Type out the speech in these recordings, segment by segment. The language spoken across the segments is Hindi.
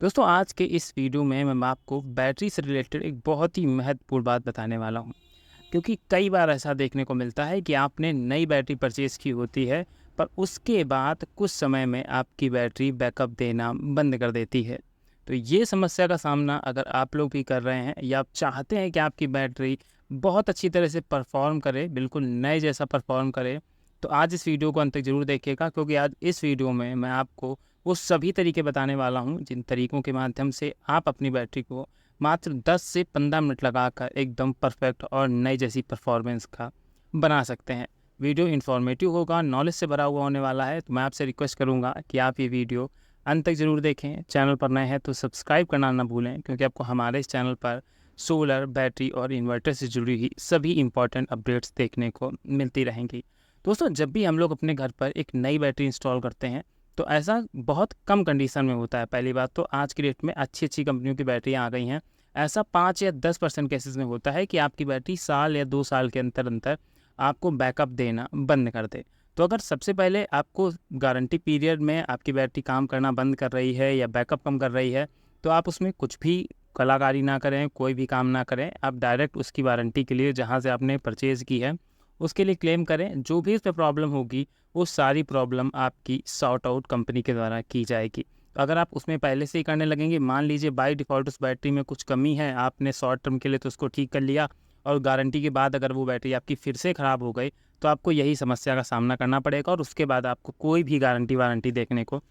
दोस्तों आज के इस वीडियो में मैं आपको बैटरी से रिलेटेड एक बहुत ही महत्वपूर्ण बात बताने वाला हूँ। क्योंकि कई बार ऐसा देखने को मिलता है कि आपने नई बैटरी परचेज़ की होती है, पर उसके बाद कुछ समय में आपकी बैटरी बैकअप देना बंद कर देती है। तो ये समस्या का सामना अगर आप लोग भी कर रहे हैं या आप चाहते हैं कि आपकी बैटरी बहुत अच्छी तरह से परफ़ॉर्म करे, बिल्कुल नए जैसा परफ़ॉर्म करे, तो आज इस वीडियो को अंत तक ज़रूर देखिएगा, क्योंकि आज इस वीडियो में मैं आपको वो सभी तरीके बताने वाला हूँ, जिन तरीकों के माध्यम से आप अपनी बैटरी को मात्र 10 से 15 मिनट लगाकर एकदम परफेक्ट और नई जैसी परफॉर्मेंस का बना सकते हैं। वीडियो इन्फॉर्मेटिव होगा, नॉलेज से भरा हुआ होने वाला है, तो मैं आपसे रिक्वेस्ट करूँगा कि आप ये वीडियो अंत तक ज़रूर देखें। चैनल पर नए हैं तो सब्सक्राइब करना ना भूलें, क्योंकि आपको हमारे इस चैनल पर सोलर, बैटरी और इन्वर्टर से जुड़ी हुई सभी इंपॉर्टेंट अपडेट्स देखने को मिलती रहेंगी। दोस्तों, जब भी हम लोग अपने घर पर एक नई बैटरी इंस्टॉल करते हैं, तो ऐसा बहुत कम कंडीशन में होता है। पहली बात तो आज की डेट में अच्छी-अच्छी कंपनियों की बैटरियाँ आ गई हैं। ऐसा 5 या 10% केसेज़ में होता है कि आपकी बैटरी साल या 2 साल के अंतर-अंतर आपको बैकअप देना बंद कर दे। तो अगर सबसे पहले आपको गारंटी पीरियड में आपकी बैटरी काम करना बंद कर रही है या बैकअप कम कर रही है, तो आप उसमें कुछ भी कलाकारी ना करें, कोई भी काम ना करें। आप डायरेक्ट उसकी वारंटी के लिए जहाँ से आपने परचेज़ की है, उसके लिए क्लेम करें। जो भी उसमें प्रॉब्लम होगी, वो सारी प्रॉब्लम आपकी सॉर्ट आउट कंपनी के द्वारा की जाएगी। अगर आप उसमें पहले से ही करने लगेंगे, मान लीजिए बाय डिफ़ॉल्ट उस बैटरी में कुछ कमी है, आपने शॉर्ट टर्म के लिए तो उसको ठीक कर लिया, और गारंटी के बाद अगर वो बैटरी आपकी फिर से ख़राब हो गई, तो आपको यही समस्या का सामना करना पड़ेगा और उसके बाद आपको कोई भी गारंटी-वारंटी देखने को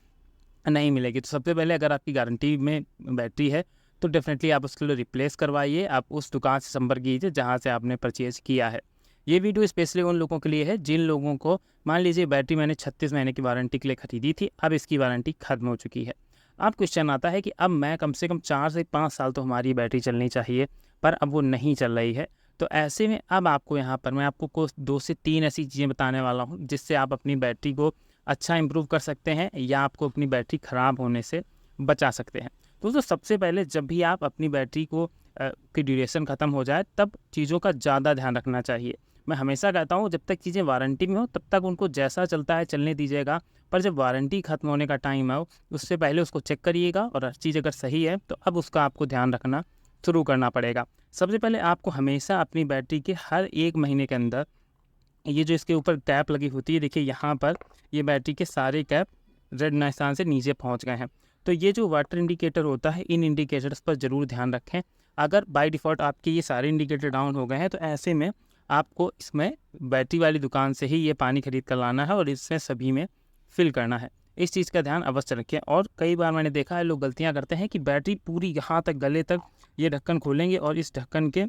नहीं मिलेगी। तो सबसे पहले अगर आपकी गारंटी में बैटरी है, तो डेफ़िनेटली आप उसके लिए रिप्लेस करवाइए। आप उस दुकान से संपर्क कीजिए जहाँ से आपने परचेज़ किया है। ये वीडियो स्पेशली उन लोगों के लिए है जिन लोगों को, मान लीजिए बैटरी मैंने 36 महीने की वारंटी के लिए खरीदी थी, अब इसकी वारंटी खत्म हो चुकी है। अब क्वेश्चन आता है कि अब मैं कम से कम 4 से 5 साल तो हमारी बैटरी चलनी चाहिए, पर अब वो नहीं चल रही है। तो ऐसे में अब आपको यहाँ पर मैं आपको कुछ 2 से 3 ऐसी चीज़ें बताने वाला हूँ, जिससे आप अपनी बैटरी को अच्छा इम्प्रूव कर सकते हैं या आपको अपनी बैटरी ख़राब होने से बचा सकते हैं। दोस्तों, सबसे पहले जब भी आप अपनी बैटरी को की ड्यूरेशन ख़त्म हो जाए, तब चीज़ों का ज़्यादा ध्यान रखना चाहिए। मैं हमेशा कहता हूँ, जब तक चीज़ें वारंटी में हो तब तक उनको जैसा चलता है चलने दीजिएगा, पर जब वारंटी ख़त्म होने का टाइम हो, उससे पहले उसको चेक करिएगा, और हर चीज़ अगर सही है तो अब उसका आपको ध्यान रखना शुरू करना पड़ेगा। सबसे पहले आपको हमेशा अपनी बैटरी के हर 1 महीने के अंदर ये जो इसके ऊपर कैप लगी होती है, देखिए यहाँ पर ये बैटरी के सारे कैप रेड निशान से नीचे पहुँच गए हैं। तो ये जो वाटर इंडिकेटर होता है, इन इंडिकेटर्स पर ज़रूर ध्यान रखें। अगर बाय डिफ़ॉल्ट आपके ये सारे इंडिकेटर डाउन हो गए हैं, तो ऐसे में आपको इसमें बैटरी वाली दुकान से ही ये पानी खरीद कर लाना है और इसमें सभी में फ़िल करना है। इस चीज़ का ध्यान अवश्य रखें। और कई बार मैंने देखा है, लोग गलतियाँ करते हैं कि बैटरी पूरी यहाँ तक, गले तक ये ढक्कन खोलेंगे और इस ढक्कन के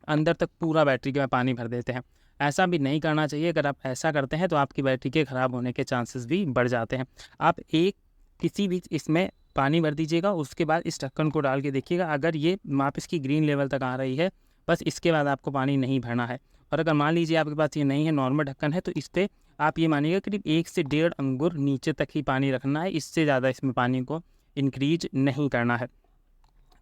अंदर तक पूरा बैटरी का पानी भर देते हैं। ऐसा भी नहीं करना चाहिए। अगर आप ऐसा करते हैं तो आपकी बैटरी के ख़राब होने के चांसेस भी बढ़ जाते हैं। आप एक किसी भी इसमें पानी भर दीजिएगा, उसके बाद इस ढक्कन को डाल के देखिएगा, अगर ये माप इसकी ग्रीन लेवल तक आ रही है, बस इसके बाद आपको पानी नहीं भरना है। और अगर मान लीजिए आपके पास ये नहीं है, नॉर्मल ढक्कन है, तो इस पे आप ये मानिएगा करीब 1 से डेढ़ अंगुर नीचे तक ही पानी रखना है, इससे ज़्यादा इसमें पानी को इंक्रीज़ नहीं करना है।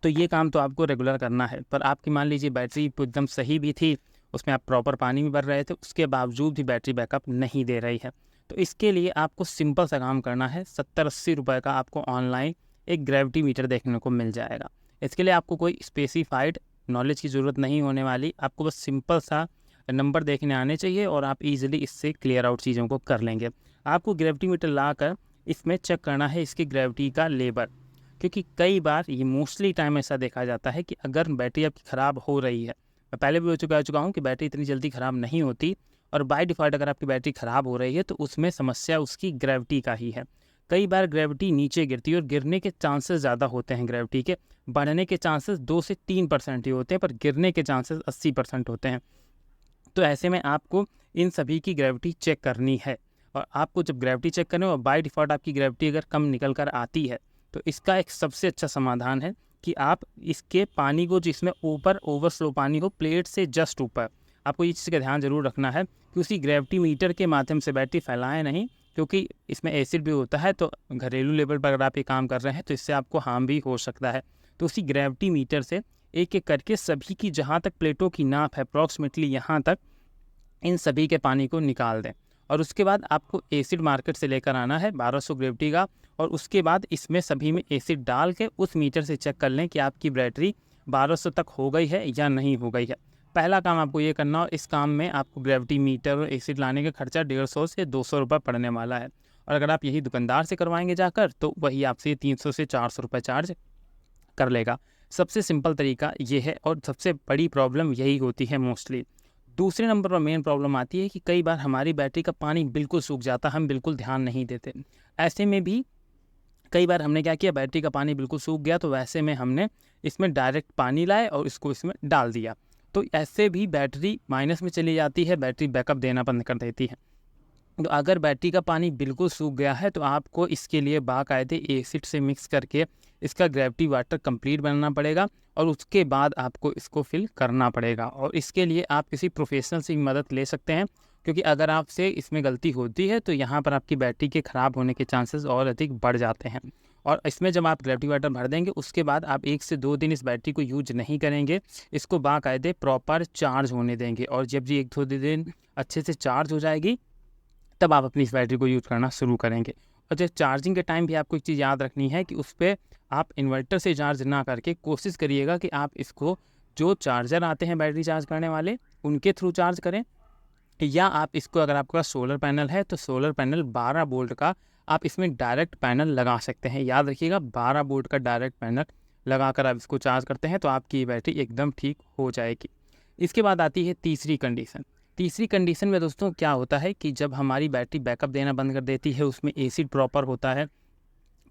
तो ये काम तो आपको रेगुलर करना है। पर आपकी मान लीजिए बैटरी एकदम सही भी थी, उसमें आप प्रॉपर पानी भी भर रहे थे, उसके बावजूद भी बैटरी बैकअप नहीं दे रही है। तो इसके लिए आपको सिंपल सा काम करना है। 70-80 रुपए का आपको ऑनलाइन एक ग्रेविटी मीटर देखने को मिल जाएगा। इसके लिए आपको कोई स्पेसिफाइड नॉलेज की ज़रूरत नहीं होने वाली, आपको बस सिंपल सा नंबर देखने आने चाहिए और आप ईज़िली इससे क्लियर आउट चीज़ों को कर लेंगे। आपको ग्रेविटी मीटर लाकर इसमें चेक करना है इसकी ग्रेविटी का लेवल। क्योंकि कई बार ये मोस्टली टाइम ऐसा देखा जाता है कि अगर बैटरी आपकी ख़राब हो रही है, मैं पहले भी कह चुका हूँ कि बैटरी इतनी जल्दी ख़राब नहीं होती, और बाय डिफ़ॉल्ट अगर आपकी बैटरी ख़राब हो रही है तो उसमें समस्या उसकी ग्रेविटी का ही है। कई बार ग्रेविटी नीचे गिरती है और गिरने के चांसेस ज़्यादा होते हैं ग्रेविटी के, बढ़ने के चांसेस 2 से 3% ही होते हैं, पर गिरने के चांसेस 80% होते हैं। तो ऐसे में आपको इन सभी की ग्रेविटी चेक करनी है, और आपको जब ग्रेविटी चेक करें और बाय डिफ़ॉल्ट आपकी ग्रेविटी अगर कम निकल कर आती है, तो इसका एक सबसे अच्छा समाधान है कि आप इसके पानी को, जिसमें ऊपर ओवरफ्लो पानी हो प्लेट से जस्ट ऊपर, आपको इस चीज़ का ध्यान ज़रूर रखना है कि उसी ग्रेविटी मीटर के माध्यम से बैटरी फैलाएँ नहीं, क्योंकि इसमें एसिड भी होता है। तो घरेलू लेवल पर अगर आप ये काम कर रहे हैं तो इससे आपको हार्म भी हो सकता है। तो उसी ग्रेविटी मीटर से एक-एक करके सभी की, जहाँ तक प्लेटों की नाप है अप्रॉक्सिमेटली यहाँ तक, इन सभी के पानी को निकाल दें। और उसके बाद आपको एसिड मार्केट से लेकर आना है 1200 ग्रेविटी का, और उसके बाद इसमें सभी में एसिड डाल के उस मीटर से चेक कर लें कि आपकी बैटरी 1200 तक हो गई है या नहीं हो गई है। पहला काम आपको ये करना, और इस काम में आपको ग्रेविटी मीटर और एसिड लाने का खर्चा 150 से 200 रुपये पड़ने वाला है। और अगर आप यही दुकानदार से करवाएंगे जाकर तो वही आपसे 300 से 400 रुपये चार्ज कर लेगा। सबसे सिंपल तरीका ये है, और सबसे बड़ी प्रॉब्लम यही होती है मोस्टली। दूसरे नंबर पर मेन प्रॉब्लम आती है कि कई बार हमारी बैटरी का पानी बिल्कुल सूख जाता है, हम बिल्कुल ध्यान नहीं देते। ऐसे में भी कई बार हमने क्या किया, बैटरी का पानी बिल्कुल सूख गया तो वैसे में हमने इसमें डायरेक्ट पानी लाए और इसको इसमें डाल दिया, तो ऐसे भी बैटरी माइनस में चली जाती है, बैटरी बैकअप देना बंद कर देती है। तो अगर बैटरी का पानी बिल्कुल सूख गया है तो आपको इसके लिए बाकायदे एसिड से मिक्स करके इसका ग्रेविटी वाटर कंप्लीट बनाना पड़ेगा, और उसके बाद आपको इसको फिल करना पड़ेगा। और इसके लिए आप किसी प्रोफेशनल से मदद ले सकते हैं, क्योंकि अगर आपसे इसमें गलती होती है तो यहाँ पर आपकी बैटरी के ख़राब होने के चांसेस और अधिक बढ़ जाते हैं। और इसमें जब आप ग्रेविटी वाटर भर देंगे उसके बाद आप 1 से 2 दिन इस बैटरी को यूज नहीं करेंगे, इसको बाकायदे प्रॉपर चार्ज होने देंगे। और जब ये 1-2 दिन अच्छे से चार्ज हो जाएगी तब आप अपनी इस बैटरी को यूज़ करना शुरू करेंगे। और जब चार्जिंग के टाइम भी आपको एक चीज़ याद रखनी है कि उस पर आप इन्वर्टर से चार्ज ना करके कोशिश करिएगा कि आप इसको जो चार्जर आते हैं बैटरी चार्ज करने वाले उनके थ्रू चार्ज करें, या आप इसको, अगर आपके पास सोलर पैनल है तो सोलर पैनल 12 वोल्ट का आप इसमें डायरेक्ट पैनल लगा सकते हैं। याद रखिएगा 12 वोल्ट का डायरेक्ट पैनल लगाकर आप इसको चार्ज करते हैं तो आपकी बैटरी एकदम ठीक हो जाएगी। इसके बाद आती है तीसरी कंडीशन। तीसरी कंडीशन में दोस्तों क्या होता है कि जब हमारी बैटरी बैकअप देना बंद कर देती है, उसमें एसिड प्रॉपर होता है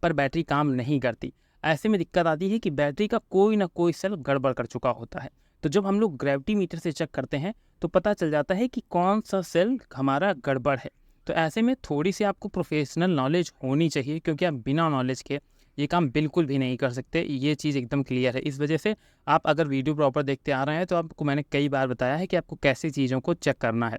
पर बैटरी काम नहीं करती, ऐसे में दिक्कत आती है कि बैटरी का कोई ना कोई सेल गड़बड़ कर चुका होता है। तो जब हम लोग ग्रेविटी मीटर से चेक करते हैं तो पता चल जाता है कि कौन सा सेल हमारा गड़बड़ है। तो ऐसे में थोड़ी सी आपको प्रोफेशनल नॉलेज होनी चाहिए, क्योंकि आप बिना नॉलेज के ये काम बिल्कुल भी नहीं कर सकते, ये चीज़ एकदम क्लियर है। इस वजह से आप अगर वीडियो प्रॉपर देखते आ रहे हैं तो आपको मैंने कई बार बताया है कि आपको कैसी चीज़ों को चेक करना है।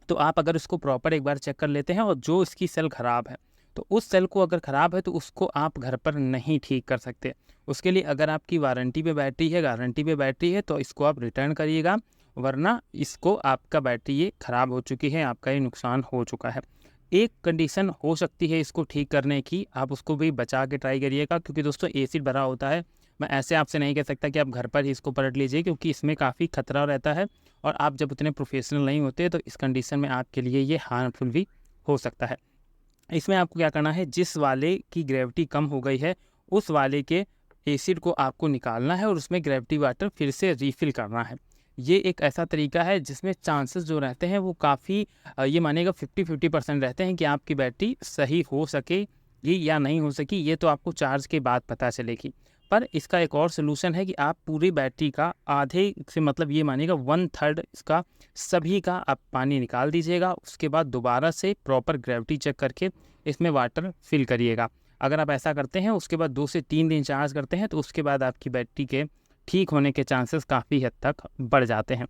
तो आप अगर इसको प्रॉपर एक बार चेक कर लेते हैं, और जो इसकी सेल ख़राब है तो उस सेल को अगर ख़राब है तो उसको आप घर पर नहीं ठीक कर सकते। उसके लिए अगर आपकी वारंटी पे बैटरी है, गारंटी पे बैटरी है, तो इसको आप रिटर्न करिएगा, वरना इसको आपका बैटरी ये ख़राब हो चुकी है, आपका ये नुकसान हो चुका है। एक कंडीशन हो सकती है इसको ठीक करने की, आप उसको भी बचा के ट्राई करिएगा, क्योंकि दोस्तों एसिड भरा होता है। मैं ऐसे आपसे नहीं कह सकता कि आप घर पर ही इसको पलट लीजिए, क्योंकि इसमें काफ़ी खतरा रहता है, और आप जब उतने प्रोफेशनल नहीं होते तो इस कंडीशन में आपके लिए ये हार्मफुल भी हो सकता है। इसमें आपको क्या करना है, जिस वाले की ग्रेविटी कम हो गई है उस वाले के एसिड को आपको निकालना है और उसमें ग्रेविटी वाटर फिर से रीफ़िल करना है। ये एक ऐसा तरीका है जिसमें चांसेस जो रहते हैं वो काफ़ी ये मानिएगा 50-50% रहते हैं कि आपकी बैटरी सही हो सकेगी या नहीं हो सकी, ये तो आपको चार्ज के बाद पता चलेगी। पर इसका एक और सलूशन है कि आप पूरी बैटरी का आधे से, मतलब ये मानिएगा 1/3 इसका सभी का आप पानी निकाल दीजिएगा। उसके बाद दोबारा से प्रॉपर ग्रेविटी चेक करके इसमें वाटर फिल करिएगा। अगर आप ऐसा करते हैं उसके बाद 2 से 3 दिन चार्ज करते हैं तो उसके बाद आपकी बैटरी के ठीक होने के चांसेस काफ़ी हद तक बढ़ जाते हैं।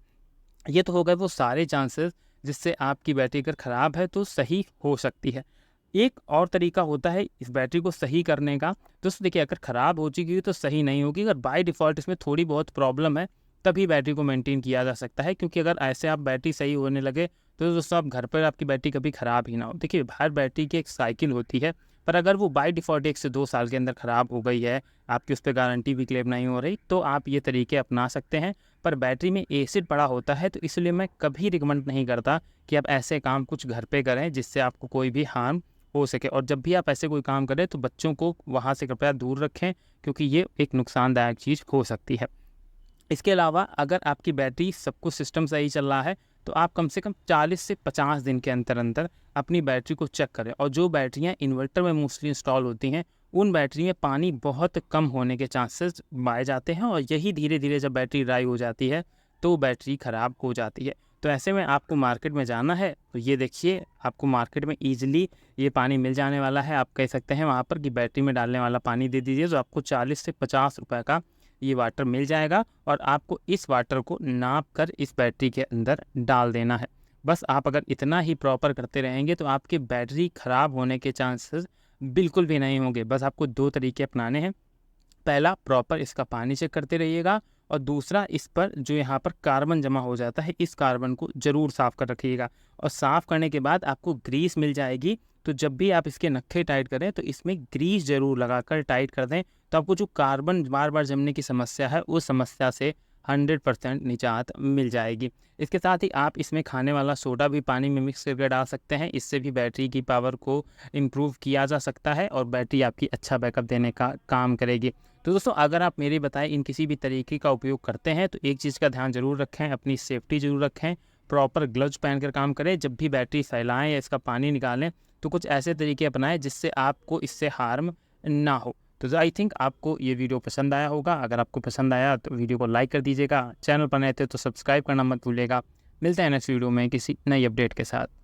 ये तो हो गए वो सारे चांसेस जिससे आपकी बैटरी अगर ख़राब है तो सही हो सकती है। एक और तरीका होता है इस बैटरी को सही करने का। दोस्तों देखिए, अगर ख़राब हो चुकी है तो सही नहीं होगी, अगर बाय डिफ़ॉल्ट इसमें थोड़ी बहुत प्रॉब्लम है तभी बैटरी को मेंटेन किया जा सकता है, क्योंकि अगर ऐसे आप बैटरी सही होने लगे तो दोस्तों आप घर पर आपकी बैटरी कभी ख़राब ही ना हो। देखिए, हर बैटरी की एक साइकिल होती है, पर अगर वो बाय डिफ़ॉल्ट 1 से 2 साल के अंदर ख़राब हो गई है, आपकी उस पर गारंटी भी क्लेम नहीं हो रही, तो आप ये तरीके अपना सकते हैं। पर बैटरी में एसिड पड़ा होता है तो इसलिए मैं कभी रिकमेंड नहीं करता कि आप ऐसे काम कुछ घर पे करें जिससे आपको कोई भी हार्म हो सके। और जब भी आप ऐसे कोई काम करें तो बच्चों को वहाँ से कृपया दूर रखें, क्योंकि ये एक नुकसानदायक चीज़ हो सकती है। इसके अलावा अगर आपकी बैटरी सब कुछ सिस्टम सही चल रहा है तो आप कम से कम 40 से 50 दिन के अंदर अंदर अपनी बैटरी को चेक करें। और जो बैटरियां इन्वर्टर में मोस्टली इंस्टॉल होती हैं उन बैटरी में पानी बहुत कम होने के चांसेस पाए जाते हैं, और यही धीरे धीरे जब बैटरी ड्राई हो जाती है तो बैटरी ख़राब हो जाती है। तो ऐसे में आपको मार्केट में जाना है तो ये देखिए, आपको मार्केट में ईजिली ये पानी मिल जाने वाला है। आप कह सकते हैं वहाँ पर कि बैटरी में डालने वाला पानी दे दीजिए, तो आपको 40 से 50 रुपये का ये वाटर मिल जाएगा, और आपको इस वाटर को नाप कर इस बैटरी के अंदर डाल देना है। बस आप अगर इतना ही प्रॉपर करते रहेंगे तो आपकी बैटरी ख़राब होने के चांसेस बिल्कुल भी नहीं होंगे। बस आपको 2 तरीके अपनाने हैं। पहला, प्रॉपर इसका पानी चेक करते रहिएगा, और दूसरा इस पर जो यहाँ पर कार्बन जमा हो जाता है, इस कार्बन को ज़रूर साफ़ कर रखिएगा। और साफ़ करने के बाद आपको ग्रीस मिल जाएगी, तो जब भी आप इसके नक्खे टाइट करें तो इसमें ग्रीस ज़रूर लगाकर टाइट कर दें, तो आपको जो कार्बन बार-बार जमने की समस्या है, उस समस्या से 100% निजात मिल जाएगी। इसके साथ ही आप इसमें खाने वाला सोडा भी पानी में मिक्स करके डाल सकते हैं, इससे भी बैटरी की पावर को इम्प्रूव किया जा सकता है और बैटरी आपकी अच्छा बैकअप देने का काम करेगी। तो दोस्तों, अगर आप मेरे बताए इन किसी भी तरीके का उपयोग करते हैं तो एक चीज़ का ध्यान ज़रूर रखें, अपनी सेफ्टी ज़रूर रखें, प्रॉपर ग्लव्स पहन कर काम करें। जब भी बैटरी फैलाएँ या इसका पानी निकालें तो कुछ ऐसे तरीके अपनाएं जिससे आपको इससे हार्म ना हो। तो आई थिंक आपको ये वीडियो पसंद आया होगा। अगर आपको पसंद आया तो वीडियो को लाइक कर दीजिएगा, चैनल पर नए थे तो सब्सक्राइब करना मत भूलिएगा। मिलते हैं नेक्स्ट वीडियो में किसी नई अपडेट के साथ।